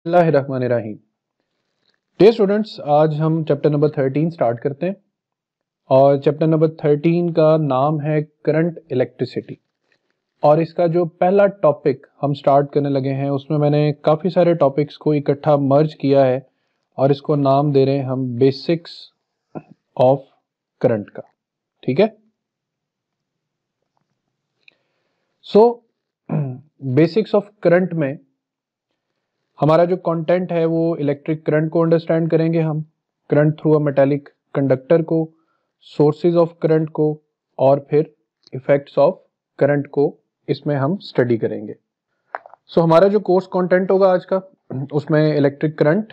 बिस्मिल्लाहिर्रहमानिर्रहीम। Dear students, आज हम चैप्टर नंबर 13 स्टार्ट करते हैं और चैप्टर नंबर 13 का नाम है करंट इलेक्ट्रिसिटी। और इसका जो पहला टॉपिक हम स्टार्ट करने लगे हैं उसमें मैंने काफ़ी सारे टॉपिक्स को इकट्ठा मर्ज किया है और इसको नाम दे रहे हैं हम बेसिक्स ऑफ करंट का। ठीक है। सो बेसिक्स ऑफ करंट में हमारा जो कंटेंट है वो इलेक्ट्रिक करंट को अंडरस्टैंड करेंगे हम, current through a metallic conductor को, सोर्सेज ऑफ करंट को और फिर इफेक्ट्स ऑफ करंट को इसमें हम स्टडी करेंगे। सो हमारा जो कोर्स कंटेंट होगा आज का उसमें इलेक्ट्रिक करंट,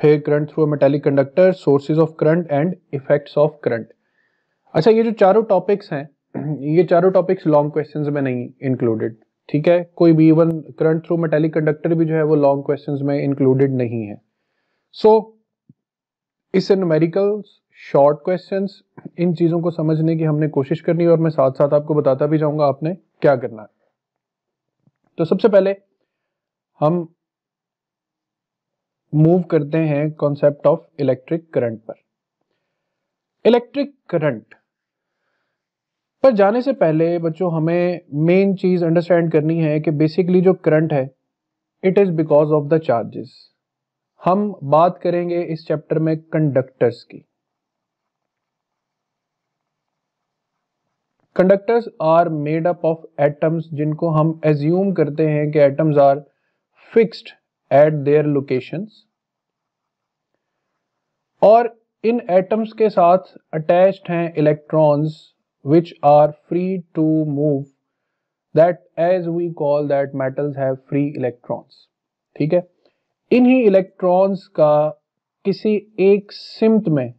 फिर current through a metallic conductor, sources of current and effects of current. अच्छा, ये जो चारों टॉपिक्स हैं ये चारों टॉपिक्स लॉन्ग क्वेश्चंस में नहीं इंक्लूडेड। ठीक है, कोई भी even current through metallic conductor भी जो है वो लॉन्ग क्वेश्चंस में इंक्लूडेड नहीं है। सो इससे न्यूमेरिकल्स, शॉर्ट क्वेश्चंस, इन चीजों को समझने की हमने कोशिश करनी है और मैं साथ साथ आपको बताता भी जाऊंगा आपने क्या करना है। तो सबसे पहले हम मूव करते हैं कॉन्सेप्ट ऑफ इलेक्ट्रिक करंट पर। इलेक्ट्रिक करंट पर जाने से पहले बच्चों हमें मेन चीज अंडरस्टैंड करनी है कि बेसिकली जो करंट है it is because of the charges. हम बात करेंगे इस चैप्टर में कंडक्टर्स की। Conductors are made up of atoms जिनको हम एज्यूम करते हैं कि atoms are fixed at their locations और इन एटम्स के साथ अटैच्ड हैं electrons which are free to move, that as we call that metals have free electrons। ठीक है, इन्हीं इलेक्ट्रॉन्स का किसी एक सिमत में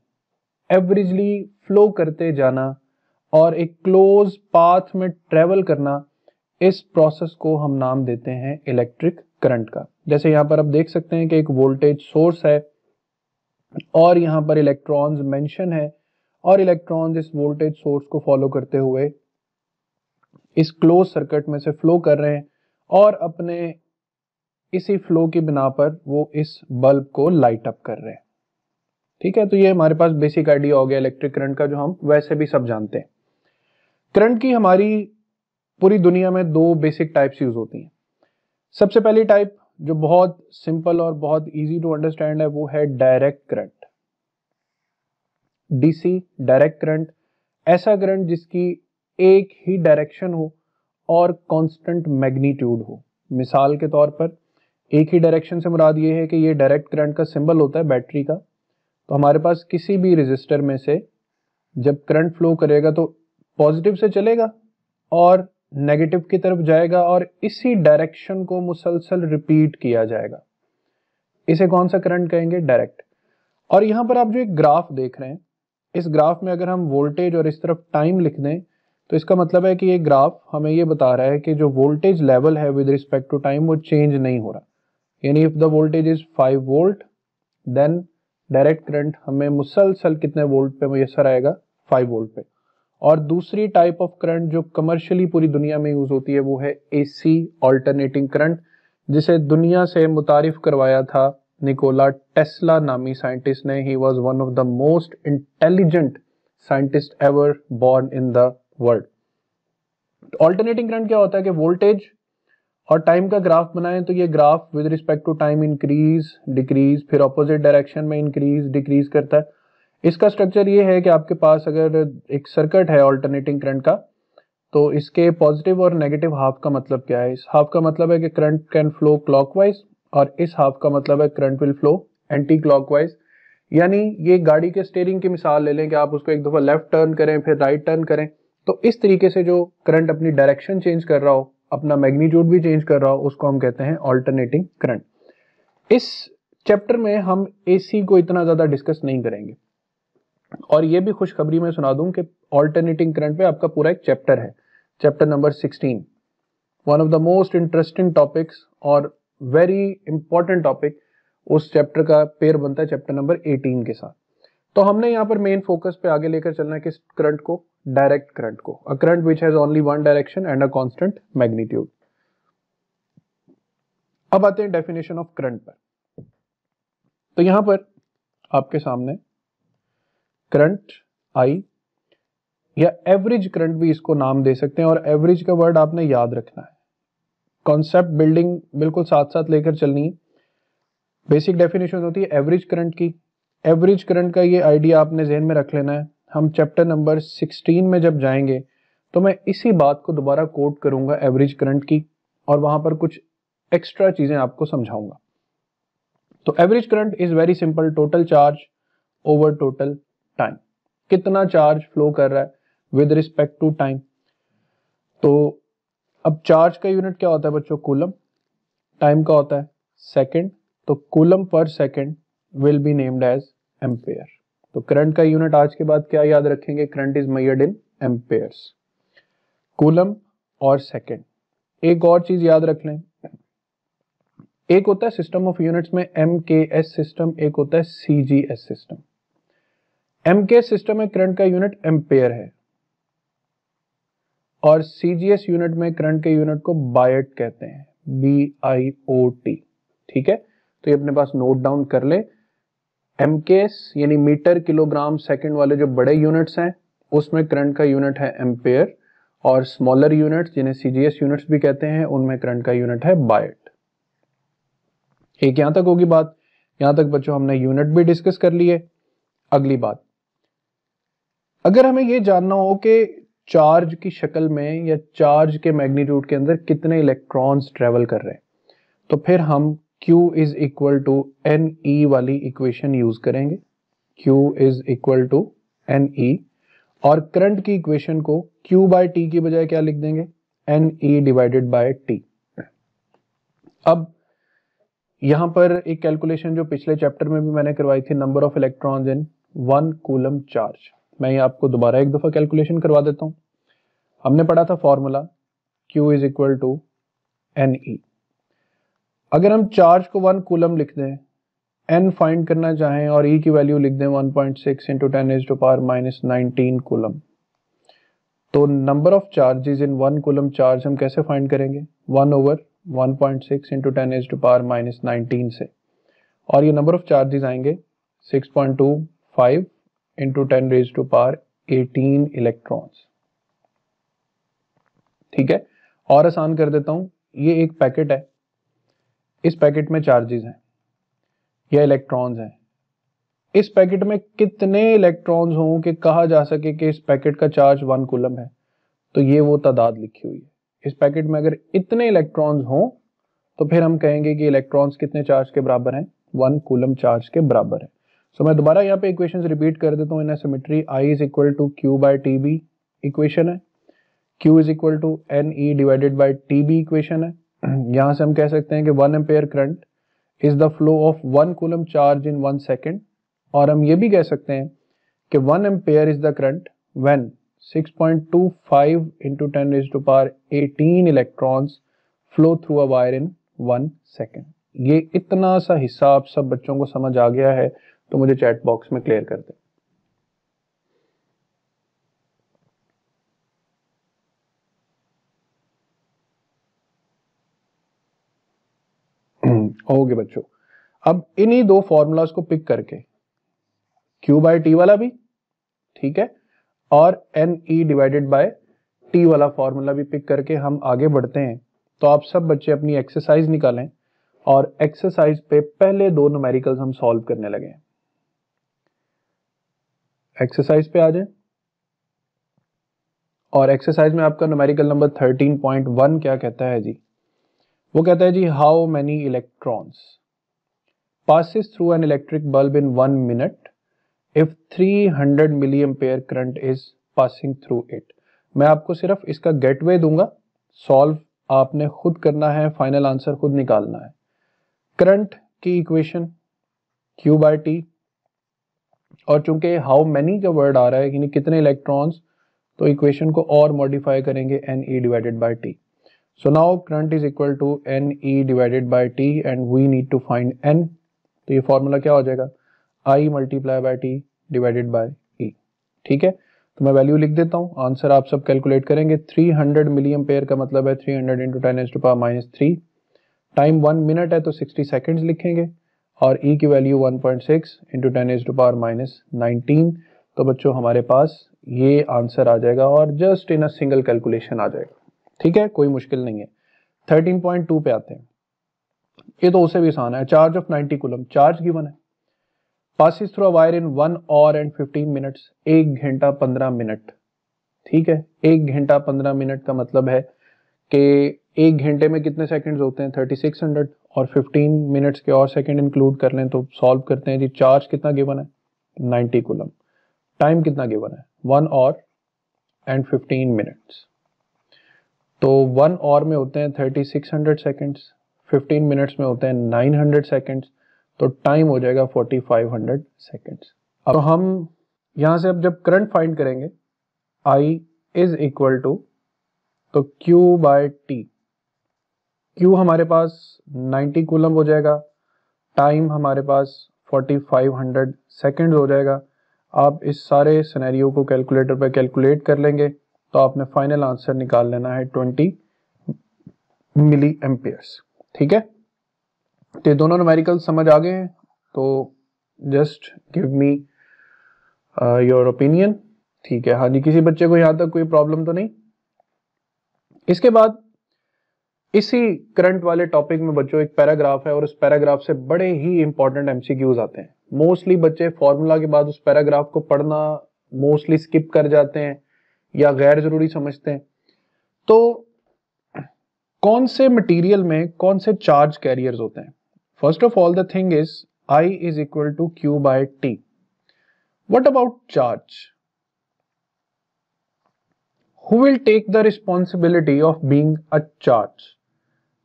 एवरेजली फ्लो करते जाना और एक क्लोज पाथ में ट्रेवल करना, इस प्रोसेस को हम नाम देते हैं इलेक्ट्रिक करंट का। जैसे यहां पर आप देख सकते हैं कि एक वोल्टेज सोर्स है और यहां पर इलेक्ट्रॉन्स मेंशन है और इलेक्ट्रॉन्स इस वोल्टेज सोर्स को फॉलो करते हुए इस क्लोज सर्किट में से फ्लो कर रहे हैं और अपने इसी फ्लो की बिना पर वो इस बल्ब को लाइट अप कर रहे हैं। ठीक है, तो ये हमारे पास बेसिक आइडिया हो गया इलेक्ट्रिक करंट का, जो हम वैसे भी सब जानते हैं। करंट की हमारी पूरी दुनिया में दो बेसिक टाइप्स यूज होती हैं। सबसे पहली टाइप जो बहुत सिंपल और बहुत इजी टू अंडरस्टैंड है वो है direct current, DC direct current. ऐसा करंट जिसकी एक ही डायरेक्शन हो और कांस्टेंट मैग्नीट्यूड हो। मिसाल के तौर पर एक ही डायरेक्शन से मुराद ये है कि ये डायरेक्ट करंट का सिंबल होता है बैटरी का। तो हमारे पास किसी भी रेजिस्टर में से जब करंट फ्लो करेगा तो पॉजिटिव से चलेगा और नेगेटिव की तरफ जाएगा और इसी डायरेक्शन को मुसलसल रिपीट किया जाएगा। इसे कौन सा करंट कहेंगे? डायरेक्ट। और यहां पर आप जो एक ग्राफ देख रहे हैं, इस ग्राफ में अगर हम वोल्टेज और इस तरफ टाइम लिख दें तो इसका मतलब है कि ये ग्राफ हमें ये बता रहा है कि जो वोल्टेज लेवल है विद रिस्पेक्ट टू टाइम वो चेंज नहीं हो रहा। यानी if the voltage is 5 volt then direct current हमें मुसलसल कितने वोल्ट पे मुयसर आएगा? 5 वोल्ट पे। और दूसरी टाइप ऑफ करंट जो कमर्शियली पूरी दुनिया में यूज होती है वो है एसी ऑल्टरनेटिंग करंट, जिसे दुनिया से मुतारिफ करवाया था निकोला टेस्ला नामी साइंटिस्ट ने। He was one of the most intelligent scientist ever born in the world. Alternating current क्या होता है कि वोल्टेज और टाइम का ग्राफ बनाएं तो ये graph with respect to time increase decrease फिर ऑपोजिट डायरेक्शन में इंक्रीज डिक्रीज करता है। इसका स्ट्रक्चर ये है कि आपके पास अगर एक सर्किट है ऑल्टरनेटिंग करंट का, तो इसके पॉजिटिव और नेगेटिव हाफ का मतलब क्या है? इस हाफ का मतलब है कि करंट कैन फ्लो क्लॉकवाइज और इस हाफ का मतलब है current will flow anti clockwise. यानी ये गाड़ी के स्टीयरिंग की मिसाल ले लें कि आप उसको एक दफा लेफ्ट टर्न करें फिर राइट टर्न करें, तो इस तरीके से जो करंट अपनी डायरेक्शन चेंज कर रहा हो, अपना मैग्नीट्यूड भी चेंज कर रहा हो, उसको हम कहते हैं ऑल्टरनेटिंग करंट। इस चैप्टर में हम एसी को इतना ज्यादा डिस्कस नहीं करेंगे और ये भी खुशखबरी मैं सुना दूं कि ऑल्टरनेटिंग करंट पे आपका पूरा एक चैप्टर है, chapter number 16। One of the most interesting topics और वेरी इंपॉर्टेंट टॉपिक उस चैप्टर का पेयर बनता है चैप्टर नंबर 18 के साथ। तो हमने यहाँ पर मेन फोकस पे आगे लेकर चलना है किस करंट को? डायरेक्ट करंट को। A current which has only one direction and a constant magnitude. अब आते हैं डेफिनेशन ऑफ करंट पर। तो यहां पर आपके सामने करंट आई या एवरेज करंट भी इसको नाम दे सकते हैं, और एवरेज का वर्ड आपने याद रखना है। कॉन्सेप्ट बिल्डिंग बिल्कुल साथ साथ लेकर चलनी है। बेसिक डेफिनेशन होती है एवरेज करंट की। एवरेज करंट का ये आइडिया आपने जहन में रख लेना है। हम चैप्टर नंबर 16 में जब जाएंगे तो मैं इसी बात को दोबारा कोट करूंगा एवरेज करंट की, और वहां पर कुछ एक्स्ट्रा चीजें आपको समझाऊंगा। तो average current is very simple, total charge over total time. कितना चार्ज फ्लो कर रहा है विद रिस्पेक्ट टू टाइम। तो अब चार्ज का यूनिट क्या होता है बच्चों? कूलम। टाइम का होता है सेकंड, तो कूलम पर second will be named as ampere. तो करंट का यूनिट आज के बाद क्या याद रखेंगे? Current is measured in amperes, coulomb और सेकंड। एक और चीज याद रख लें, एक होता है सिस्टम ऑफ यूनिट्स में एमकेएस सिस्टम, एक होता है सीजीएस सिस्टम। एमकेएस सिस्टम में करंट का यूनिट एम्पेयर है, और सीजीएस यूनिट में करंट के यूनिट को बायट कहते हैं, BIOT। ठीक है, तो ये अपने पास नोट डाउन कर ले। एमकेएस यानी मीटर किलोग्राम सेकंड वाले जो बड़े यूनिट्स हैं उसमें करंट का यूनिट है एम्पेयर, और स्मॉलर यूनिट्स जिन्हें सीजीएस यूनिट्स भी कहते हैं उनमें करंट का यूनिट है बायट। एक यहां तक होगी बात। यहां तक बच्चों हमने यूनिट भी डिस्कस कर लिए। अगली बात, अगर हमें यह जानना हो कि चार्ज की शक्ल में या चार्ज के मैग्नीट्यूड के अंदर कितने इलेक्ट्रॉन्स ट्रेवल कर रहे हैं, तो फिर हम Q is equal to NE वाली इक्वेशन यूज करेंगे। Q is equal to NE, और करंट की इक्वेशन को Q बाय T की बजाय क्या लिख देंगे? NE divided by T। अब यहां पर एक कैलकुलेशन जो पिछले चैप्टर में भी मैंने करवाई थी, number of electrons in 1 coulomb charge, मैं ये आपको दोबारा एक दफा कैलकुलेशन करवा देता हूं। हमने पढ़ा था formula Q is equal to NE। अगर हम चार्ज को 1 कूलम लिख दें, N फाइंड करना चाहें और E की वैल्यू लिख दें 1.6 इंटू 10⁻⁻19 कूलम, तो number of charges in 1 coulomb charge हम कैसे फाइंड करेंगे? 1/1.6 इंटू 10⁻⁻19 से, और ये नंबर ऑफ चार्जेस आएंगे 6.25 इंटू 10⁻18 इलेक्ट्रॉन्स। ठीक है, और आसान कर देता हूं, ये एक पैकेट है, इस पैकेट में चार्जेस हैं या इलेक्ट्रॉन्स हैं। इस पैकेट में कितने इलेक्ट्रॉन्स हों कि कहा जा सके कि इस पैकेट का चार्ज 1 कूलम है, तो ये वो तादाद लिखी हुई है। इस पैकेट में अगर इतने इलेक्ट्रॉन्स हों तो फिर हम कहेंगे कि इलेक्ट्रॉन्स कितने चार्ज के बराबर हैं? 1 कूलम चार्ज के बराबर है। सो मैं दोबारा यहाँ पे इक्वेशंस रिपीट कर देता हूँ in symmetry. I is equal to Q by TB equation है, Q is equal to NE divided by TB equation है। यहां से हम कह सकते हैं कि 1 ampere current is the flow of 1 coulomb charge in 1 second, और हम ये भी कह सकते हैं कि 1 ampere is the current when 6.25 into 10⁻18 electrons flow through a wire in 1 second. ये इतना सा हिस्सा आप सब बच्चों को समझ आ गया है तो मुझे चैट बॉक्स में क्लियर कर दें। ओके बच्चों, अब इन्हीं दो फॉर्मूलाज को पिक करके Q बाय T वाला भी ठीक है, और NE डिवाइडेड बाय T वाला फॉर्मूला भी पिक करके हम आगे बढ़ते हैं। तो आप सब बच्चे अपनी एक्सरसाइज निकालें, और एक्सरसाइज पे पहले दो न्यूमेरिकल्स हम सॉल्व करने लगे। एक्सरसाइज पे आ जाए, और एक्सरसाइज में आपका न्यूमेरिकल नंबर 13.1 क्या कहता है जी? वो कहता है जी, how many electrons passes through an electric bulb in 1 minute if 300 milliampere current is passing through it। मैं आपको सिर्फ इसका गेटवे दूंगा, सॉल्व आपने खुद करना है, फाइनल आंसर खुद निकालना है। करंट की इक्वेशन Q बाय T, और चूंकि हाउ मेनी का वर्ड आ रहा है यानी कितने इलेक्ट्रॉन्स, तो इक्वेशन को और मॉडिफाई करेंगे NE divided by T। So now current is equal to NE divided by T and we need to find N। तो ये फॉर्मूला क्या हो जाएगा? I multiply by T divided by E। ठीक है, तो मैं वैल्यू लिख देता हूं, आंसर आप सब कैलकुलेट करेंगे। 300 मिली एम्पेयर का मतलब है 300 इंटू 10⁻³ -3, टाइम 1 मिनट है तो 60 सेकेंड्स लिखेंगे। और e की वैल्यू 1.6 इंटू 10⁻⁻19। तो बच्चों हमारे पास ये आंसर आ जाएगा और just in a single calculation आ जाएगा। ठीक है, कोई मुश्किल नहीं है। 13.2 पे आते हैं। ये तो उससे भी आसान है। Charge of 90 coulomb, charge given है, passes through a wire in 1 hour and 15 minutes, 1 घंटा 15 मिनट। ठीक है, 1 घंटा 15 मिनट का मतलब है कि 1 घंटे में कितने सेकंड्स होते हैं 3600, और 15 मिनट्स के और सेकंड इंक्लूड कर लें तो सॉल्व करते हैं जी। चार्ज कितना गिवन है 90 कूलम, टाइम कितना गिवन है 1 आवर एंड 15 मिनट्स। तो 1 आवर में होते हैं 3600 सेकंड्स, 15 मिनट्स में होते हैं 900 सेकंड्स, तो टाइम हो जाएगा 4500 सेकंड्स। अब हम यहां से अब जब करंट फाइंड करेंगे I इज इक्वल टू, तो Q बाय T, Q हमारे पास 90 कूलम हो जाएगा, टाइम हमारे पास 4500 सेकंड हो जाएगा। आप इस सारे सिनेरियो को कैलकुलेटर पर कैलकुलेट कर लेंगे तो आपने फाइनल आंसर निकाल लेना है 20 मिली एम्पियर्स। ठीक है, तो ये दोनों न्यूमेरिकल समझ आ गए हैं, तो just give me your opinion. ठीक है, हाँ जी, किसी बच्चे को यहां तक कोई प्रॉब्लम तो नहीं। इसके बाद इसी करंट वाले टॉपिक में बच्चों एक पैराग्राफ है और उस पैराग्राफ से बड़े ही इंपॉर्टेंट एमसीक्यूज आते हैं। मोस्टली बच्चे फॉर्मूला के बाद उस पैराग्राफ को पढ़ना मोस्टली स्किप कर जाते हैं या गैर जरूरी समझते हैं। तो कौन से मटेरियल में कौन से चार्ज कैरियर्स होते हैं? First of all the thing is I is equal to Q by T। What about charge? Who will take the responsibility of being a charge?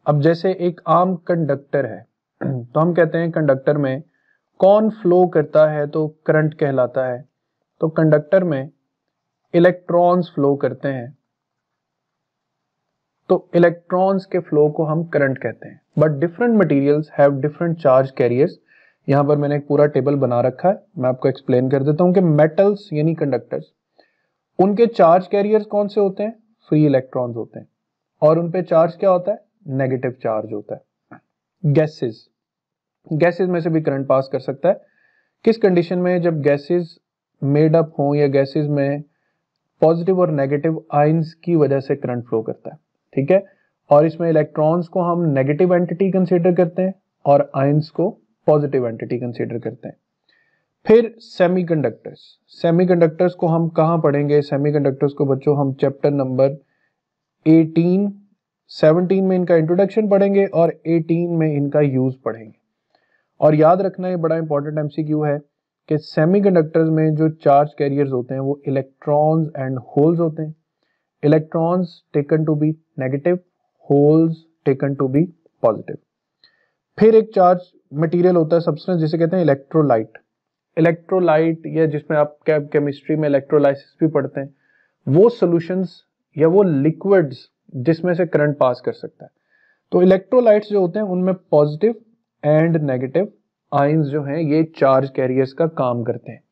अब जैसे एक आम कंडक्टर है तो हम कहते हैं कंडक्टर में कौन फ्लो करता है तो करंट कहलाता है। तो कंडक्टर में इलेक्ट्रॉन्स फ्लो करते हैं, तो इलेक्ट्रॉन्स के फ्लो को हम करंट कहते हैं। But different materials have different charge carriers. यहां पर मैंने एक पूरा टेबल बना रखा है, मैं आपको एक्सप्लेन कर देता हूं कि मेटल्स यानी कंडक्टर्स, उनके चार्ज कैरियर्स कौन से होते हैं? फ्री इलेक्ट्रॉन्स होते हैं, और उन पे चार्ज क्या होता है? नेगेटिव चार्ज होता है। गैसेस, गैसेस में से भी करंट पास कर सकता है। किस कंडीशन में? जब गैसेस मेड अप हो या गैसेस में पॉजिटिव और नेगेटिव आयंस की वजह से करंट फ्लो करता है। ठीक है, और इसमें इलेक्ट्रॉन्स को हम नेगेटिव एंटिटी कंसीडर करते हैं और आयंस को पॉजिटिव एंटिटी कंसीडर करते हैं। फिर सेमीकंडक्टर्स, सेमीकंडक्टर्स को हम कहां पढ़ेंगे? सेमीकंडक्टर्स को बच्चों हम चैप्टर नंबर 18, 17 में इनका इंट्रोडक्शन पढ़ेंगे और 18 में इनका यूज पढ़ेंगे। और याद रखना, ये बड़ा इंपॉर्टेंट एमसीक्यू है कि सेमीकंडक्टर्स में जो चार्ज कैरियर्स होते हैं वो इलेक्ट्रॉन्स एंड होल्स होते हैं। Electrons taken to be negative, holes taken to be positive. फिर एक चार्ज मटेरियल होता है, सब्सटेंस, जिसे कहते हैं इलेक्ट्रोलाइट। इलेक्ट्रोलाइट, या जिसमें आप केमिस्ट्री में इलेक्ट्रोलाइसिस भी पढ़ते हैं, वो सॉल्यूशंस या वो लिक्विड्स जिसमें से करंट पास कर सकता है। तो इलेक्ट्रोलाइट्स जो होते हैं उनमें पॉजिटिव एंड नेगेटिव आयंस जो हैं ये चार्ज कैरियर्स का काम करते हैं।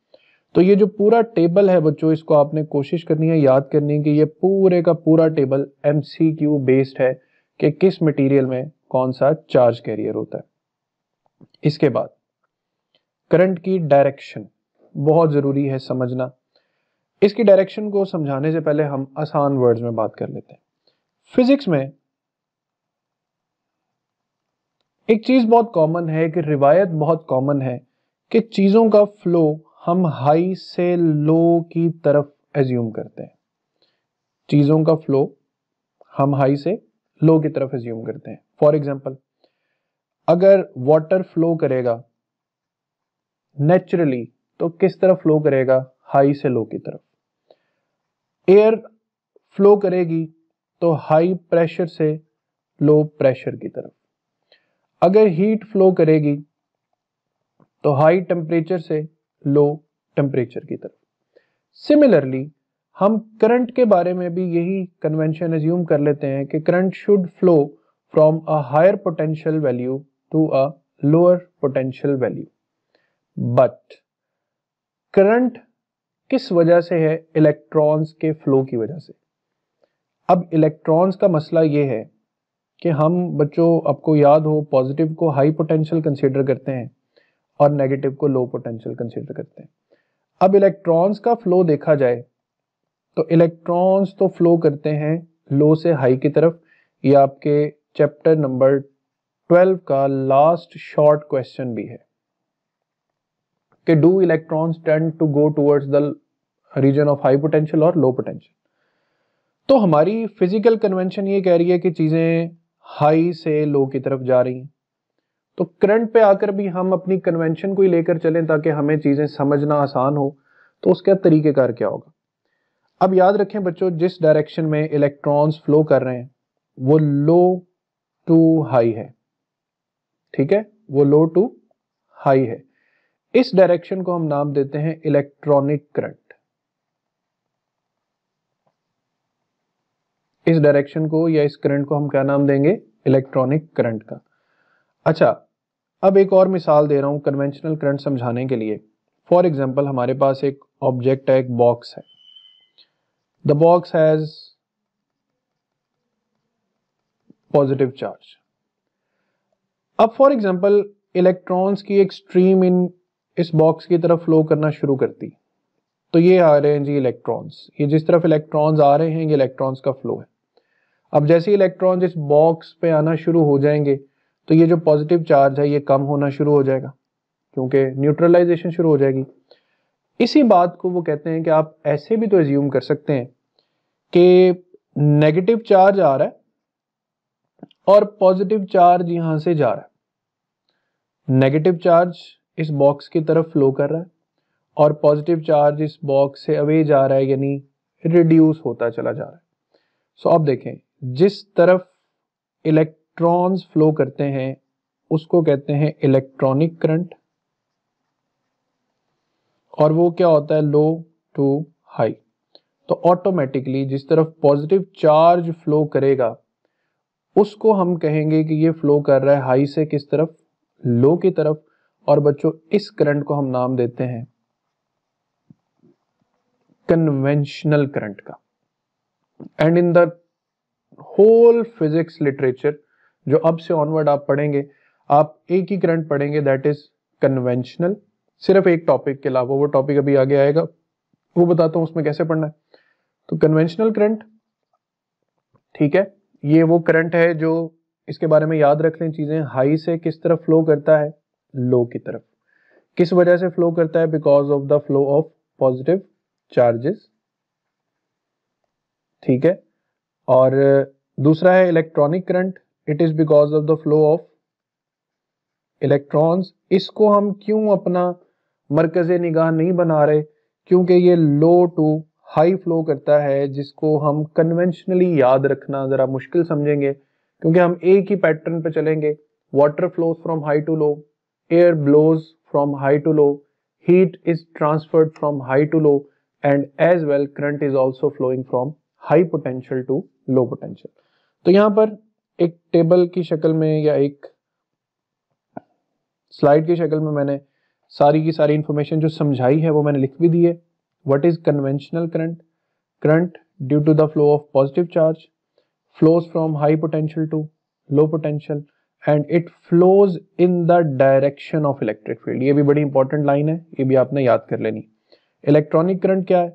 तो ये जो पूरा टेबल है बच्चों, इसको आपने कोशिश करनी है याद करनी है कि ये पूरे का पूरा टेबल एमसीक्यू बेस्ड है कि किस मटेरियल में कौन सा चार्ज कैरियर होता है। इसके बाद करंट की डायरेक्शन बहुत जरूरी है समझना। इसकी डायरेक्शन को समझाने से पहले हम आसान वर्ड्स में बात कर लेते हैं। फिजिक्स में एक चीज बहुत कॉमन है, कि रिवायत बहुत कॉमन है कि चीजों का फ्लो हम हाई से लो की तरफ एज्यूम करते हैं। चीजों का फ्लो हम हाई से लो की तरफ एज्यूम करते हैं। फॉर एग्जाम्पल, अगर वाटर फ्लो करेगा नेचुरली तो किस तरफ फ्लो करेगा? हाई से लो की तरफ। एयर फ्लो करेगी तो हाई प्रेशर से लो प्रेशर की तरफ। अगर हीट फ्लो करेगी तो हाई टेम्परेचर से लो टेम्परेचर की तरफ। सिमिलरली हम करंट के बारे में भी यही कन्वेंशन एज्यूम कर लेते हैं कि current should flow from a higher potential value to a lower potential value. But current किस वजह से है? इलेक्ट्रॉन्स के फ्लो की वजह से। अब इलेक्ट्रॉन्स का मसला यह है कि हम बच्चों, आपको याद हो, पॉजिटिव को हाई पोटेंशियल कंसीडर करते हैं और नेगेटिव को लो पोटेंशियल कंसीडर करते हैं। अब इलेक्ट्रॉन्स का फ्लो देखा जाए तो इलेक्ट्रॉन्स तो फ्लो करते हैं लो से हाई की तरफ। ये आपके चैप्टर नंबर 12 का लास्ट शॉर्ट क्वेश्चन भी है कि do electrons tend to go towards the region of high potential और लो पोटेंशियल। तो हमारी फिजिकल कन्वेंशन ये कह रही है कि चीजें हाई से लो की तरफ जा रही हैं। तो करंट पे आकर भी हम अपनी कन्वेंशन को ही लेकर चलें ताकि हमें चीजें समझना आसान हो, तो उसका तरीकेकार क्या होगा। अब याद रखें बच्चों, जिस डायरेक्शन में इलेक्ट्रॉन्स फ्लो कर रहे हैं वो लो टू हाई है, ठीक है, वो लो टू हाई है। इस डायरेक्शन को हम नाम देते हैं इलेक्ट्रॉनिक करंट। इस डायरेक्शन को या इस करंट को हम क्या नाम देंगे, इलेक्ट्रॉनिक करंट का। अच्छा, अब एक और मिसाल दे रहा हूं कन्वेंशनल करंट समझाने के लिए। फॉर एग्जांपल हमारे पास एक ऑब्जेक्ट है, एक बॉक्स है। The box has positive charge. अब फॉर एग्जांपल इलेक्ट्रॉन्स की एक स्ट्रीम इस बॉक्स की तरफ फ्लो करना शुरू करती, तो ये आ रहे हैं जी इलेक्ट्रॉन्स। ये जिस तरफ इलेक्ट्रॉन्स आ रहे हैं ये इलेक्ट्रॉन्स का फ्लो है। अब जैसे इलेक्ट्रॉन्स इस बॉक्स पे आना शुरू हो जाएंगे तो ये जो पॉजिटिव चार्ज है ये कम होना शुरू हो जाएगा क्योंकि न्यूट्रलाइजेशन शुरू हो जाएगी। इसी बात को वो कहते हैं कि आप ऐसे भी तो एज्यूम कर सकते हैं कि नेगेटिव चार्ज आ रहा है और पॉजिटिव चार्ज यहां से जा रहा है। नेगेटिव चार्ज इस बॉक्स की तरफ फ्लो कर रहा है और पॉजिटिव चार्ज इस बॉक्स से अवे जा रहा है, यानी रिड्यूस होता चला जा रहा है। सो अब देखें, जिस तरफ इलेक्ट्रॉन्स फ्लो करते हैं उसको कहते हैं इलेक्ट्रॉनिक करंट, और वो क्या होता है, लो टू हाई। तो ऑटोमेटिकली जिस तरफ पॉजिटिव चार्ज फ्लो करेगा उसको हम कहेंगे कि ये फ्लो कर रहा है हाई से किस तरफ, लो की तरफ। और बच्चों इस करंट को हम नाम देते हैं कन्वेंशनल करंट का। And in the whole physics literature जो अब से ऑनवर्ड आप पढ़ेंगे, आप एक ही करंट पढ़ेंगे, दैट इज कन्वेंशनल। सिर्फ एक टॉपिक के अलावा, वो टॉपिक अभी आगे आएगा, वो बताता हूं उसमें कैसे पढ़ना है। तो कन्वेंशनल करंट, ठीक है, ये वो करंट है जो, इसके बारे में याद रख लें चीजें, हाई से किस तरफ फ्लो करता है, लो की तरफ। किस वजह से फ्लो करता है, because of the flow of positive charges, ठीक है। और दूसरा है electronic current, it is because of the flow of electrons. इसको हम क्यों अपना मरकज़े निगाह नहीं बना रहे, क्योंकि ये लो टू हाई फ्लो करता है, जिसको हम कन्वेंशनली याद रखना जरा मुश्किल समझेंगे क्योंकि हम एक ही पैटर्न पे चलेंगे। Water flows from high to low, air blows from high to low, heat is transferred from high to low, and as well current is also flowing from high potential to low potential. तो यहां पर एक table की शक्ल में या एक slide की शक्ल में मैंने सारी की सारी इंफॉर्मेशन जो समझाई है वो मैंने लिख भी दी है। What is conventional current? Current due to the flow of positive charge flows from high potential to low potential and it flows in the direction of electric field। ये भी बड़ी इंपॉर्टेंट लाइन है, ये भी आपने याद कर लेनी। इलेक्ट्रॉनिक करंट क्या है?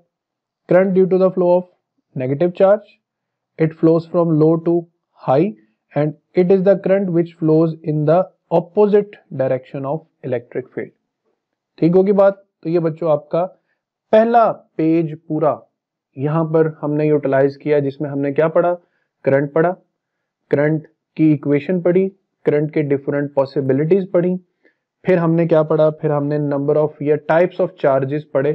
Current due to the flow of negative charge, it flows from low to high and it is the current which flows in the opposite direction of electric field. ठीक होगी बात? तो ये बच्चों आपका पहला पेज पूरा यहां पर हमने यूटिलाइज किया, जिसमें हमने क्या पढ़ा, करंट पढ़ा, करंट की इक्वेशन पढ़ी, करंट के डिफरेंट पॉसिबिलिटीज पढ़ी, फिर हमने क्या पढ़ा, फिर हमने नंबर ऑफ या टाइप्स ऑफ चार्जेस पढ़े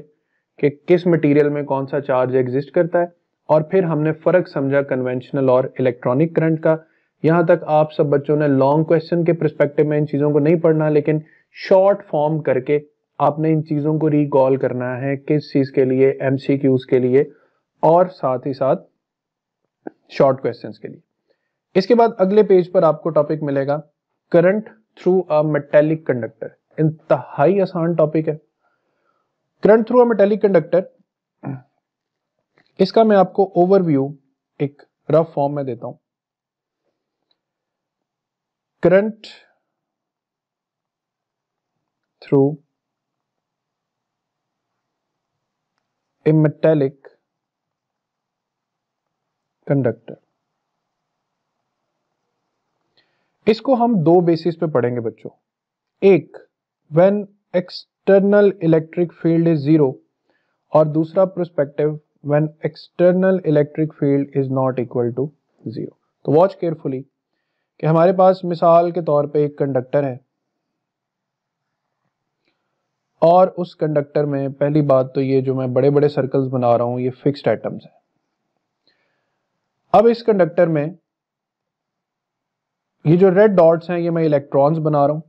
कि किस मटेरियल में कौन सा चार्ज एग्जिस्ट करता है, और फिर हमने फर्क समझा कन्वेंशनल और इलेक्ट्रॉनिक करंट का। यहां तक आप सब बच्चों ने लॉन्ग क्वेश्चन के पर्सपेक्टिव में इन चीजों को नहीं पढ़ना, लेकिन शॉर्ट फॉर्म करके आपने इन चीजों को रिकॉल करना है, किस चीज के लिए, एमसीक्यूज के लिए और साथ ही साथ शॉर्ट क्वेश्चंस के लिए। इसके बाद अगले पेज पर आपको टॉपिक मिलेगा current through a metallic conductor. इंतहाई आसान टॉपिक है current through a metallic conductor. इसका मैं आपको ओवरव्यू एक रफ फॉर्म में देता हूं। Current through a metallic conductor। इसको हम दो बेसिस पे पढ़ेंगे बच्चों। एक, when external electric field is zero, और दूसरा perspective when external electric field is not equal to zero। तो वॉच केयरफुली कि हमारे पास मिसाल के तौर पे एक कंडक्टर है और उस कंडक्टर में पहली बात तो ये जो मैं बड़े बड़े सर्कल्स बना रहा हूं ये फिक्स्ड एटम्स हैं। अब इस कंडक्टर में ये जो रेड डॉट्स हैं ये मैं इलेक्ट्रॉन्स बना रहा हूं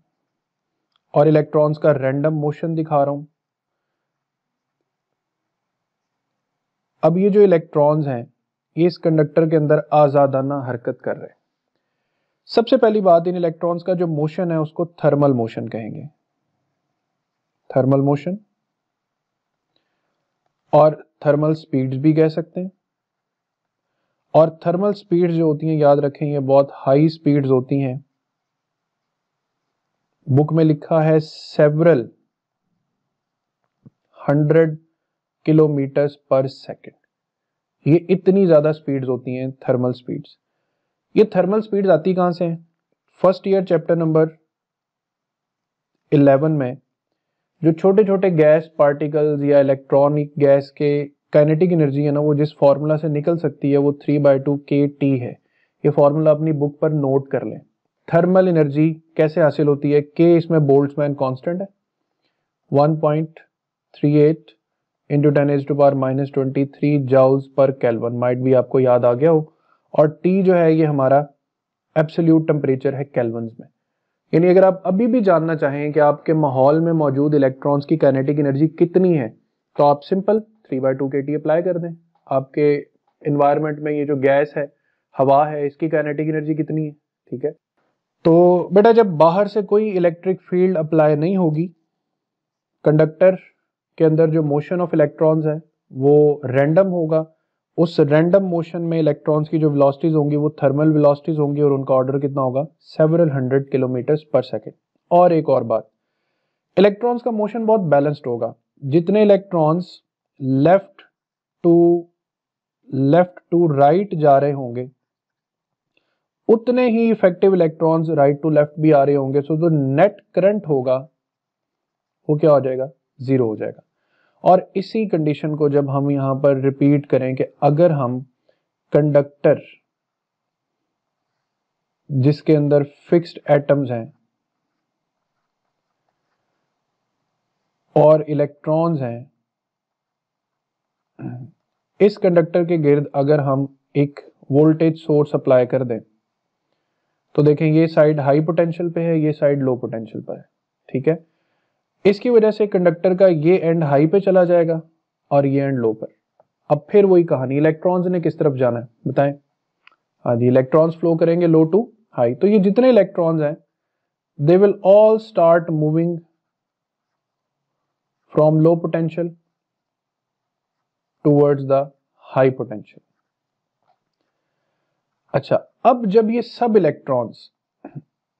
और इलेक्ट्रॉन्स का रैंडम मोशन दिखा रहा हूं। अब ये जो इलेक्ट्रॉन्स हैं ये इस कंडक्टर के अंदर आजादाना हरकत कर रहे हैं। सबसे पहली बात, इन इलेक्ट्रॉन्स का जो मोशन है उसको थर्मल मोशन कहेंगे, थर्मल मोशन, और थर्मल स्पीड्स भी कह सकते हैं। और थर्मल स्पीड्स जो होती हैं याद रखें ये बहुत हाई स्पीड्स होती हैं। बुक में लिखा है सेवरल 100 किलोमीटर्स पर सेकेंड। ये इतनी ज्यादा स्पीड्स होती हैं थर्मल स्पीड्स। ये थर्मल स्पीड्स आती कहां से हैं? फर्स्ट ईयर चैप्टर नंबर 11 में जो छोटे छोटे गैस पार्टिकल्स या इलेक्ट्रॉनिक गैस के काइनेटिक एनर्जी है ना, वो जिस फार्मूला से निकल सकती है वो 3/2 kT है। ये फार्मूला अपनी बुक पर नोट कर लें। थर्मल एनर्जी कैसे हासिल होती है? K इसमें बोल्ट्जमैन कांस्टेंट है, 1.38 इंटू 10⁻⁻23 जाउल्स पर केल्विन, माइट भी आपको याद आ गया हो। और T जो है ये हमारा एब्सोल्यूट टेम्परेचर है केल्विन्स में। यानी अगर आप अभी भी जानना चाहें कि आपके माहौल में मौजूद इलेक्ट्रॉन्स की काइनेटिक एनर्जी कितनी है तो आप सिंपल 3/2 kT अप्लाई कर दें। आपके एनवायरनमेंट में ये जो गैस है, हवा है, इसकी काइनेटिक एनर्जी कितनी है, ठीक है। तो बेटा जब बाहर से कोई इलेक्ट्रिक फील्ड अप्लाई नहीं होगी, कंडक्टर के अंदर जो मोशन ऑफ इलेक्ट्रॉन्स है वो रैंडम होगा। उस रैंडम मोशन में इलेक्ट्रॉन्स की जो वेलोसिटीज होंगी वो थर्मल वेलोसिटीज होंगी और उनका ऑर्डर कितना होगा? सेवरल 100 किलोमीटर्स पर सेकेंड। और एक और बात, इलेक्ट्रॉन्स का मोशन बहुत बैलेंस्ड होगा। जितने इलेक्ट्रॉन्स लेफ्ट टू राइट जा रहे होंगे उतने ही effective electrons right to left भी आ रहे होंगे। सो जो नेट करंट होगा वो क्या हो जाएगा? जीरो हो जाएगा। और इसी कंडीशन को जब हम यहां पर रिपीट करें कि अगर हम कंडक्टर जिसके अंदर फिक्स्ड एटम्स हैं और इलेक्ट्रॉन्स हैं, इस कंडक्टर के गिर्द अगर हम एक वोल्टेज सोर्स अप्लाई कर दें तो देखें ये साइड हाई पोटेंशियल पे है, ये साइड लो पोटेंशियल पर है, ठीक है। इसकी वजह से कंडक्टर का ये एंड हाई पे चला जाएगा और ये एंड लो पर। अब फिर वही कहानी, इलेक्ट्रॉन्स ने किस तरफ जाना है बताएं? हाँ जी, इलेक्ट्रॉन्स फ्लो करेंगे लो टू हाई। तो ये जितने इलेक्ट्रॉन्स हैं they will all start moving from low potential towards the high potential. अच्छा, अब जब ये सब इलेक्ट्रॉन्स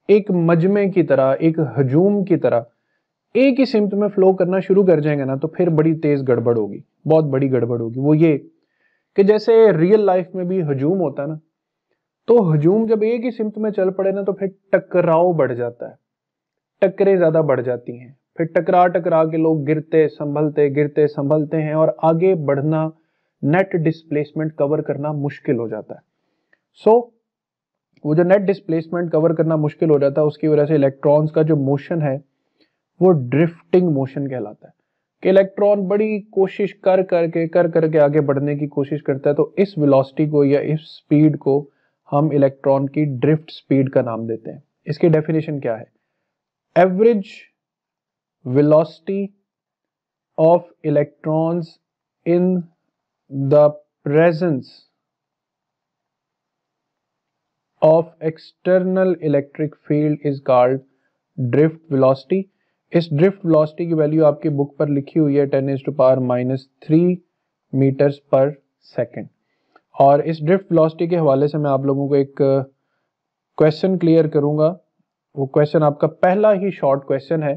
एक मजमे की तरह, एक हजूम की तरह एक ही सिमत में फ्लो करना शुरू कर जाएंगे ना तो फिर बड़ी तेज गड़बड़ होगी, बहुत बड़ी गड़बड़ होगी। वो ये कि जैसे रियल लाइफ में भी हजूम होता है ना, तो हजूम जब एक ही सिमत में चल पड़े ना तो फिर टकराव बढ़ जाता है, टक्करें ज्यादा बढ़ जाती हैं, फिर टकरा टकरा के लोग गिरते संभलते हैं और आगे बढ़ना, नेट डिस्प्लेसमेंट कवर करना मुश्किल हो जाता है। सो वो जो नेट डिस्प्लेसमेंट कवर करना मुश्किल हो जाता है उसकी वजह से इलेक्ट्रॉन्स का जो मोशन है वो ड्रिफ्टिंग मोशन कहलाता है कि इलेक्ट्रॉन बड़ी कोशिश कर करके आगे बढ़ने की कोशिश करता है। तो इस वेलोसिटी को या इस स्पीड को हम इलेक्ट्रॉन की ड्रिफ्ट स्पीड का नाम देते हैं। इसकी डेफिनेशन क्या है? Average velocity of electrons in the presence of external electric field is called drift velocity. इस ड्रिफ्ट वेलोसिटी की वैल्यू आपकी बुक पर लिखी हुई है 10⁻³ मीटर्स पर सेकेंड। और इस ड्रिफ्ट वेलोसिटी के हवाले से मैं आप लोगों को एक क्वेश्चन क्लियर करूंगा। वो क्वेश्चन आपका पहला ही शॉर्ट क्वेश्चन है,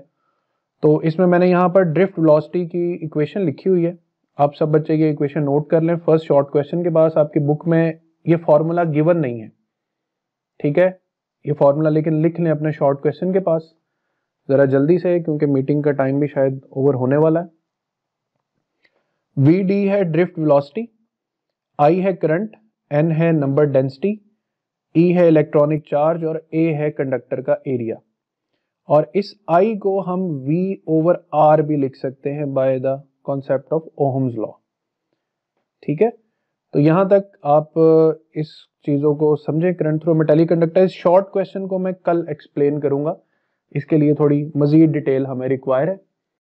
तो इसमें मैंने यहाँ पर ड्रिफ्ट वेलोसिटी की इक्वेशन लिखी हुई है, आप सब बच्चे ये इक्वेशन नोट कर लें। फर्स्ट शॉर्ट क्वेश्चन के पास आपकी बुक में ये फॉर्मूला गिवन नहीं है, ठीक है, ये फॉर्मूला लेकिन लिख लें अपने शॉर्ट क्वेश्चन के पास जरा जल्दी से, क्योंकि मीटिंग का टाइम भी शायद ओवर होने वाला है। वी डी है ड्रिफ्ट वेलोसिटी, आई है करंट, एन है नंबर डेंसिटी, ई है इलेक्ट्रॉनिक चार्ज और ए है कंडक्टर का एरिया। और इस आई को हम V ओवर R भी लिख सकते हैं by the concept of Ohm's law, ठीक है। तो यहां तक आप इस चीजों को समझें करंट थ्रू मेटालिक कंडक्टर। इस शॉर्ट क्वेश्चन को मैं कल एक्सप्लेन करूंगा, इसके लिए थोड़ी मजीद डिटेल हमें रिक्वायर है।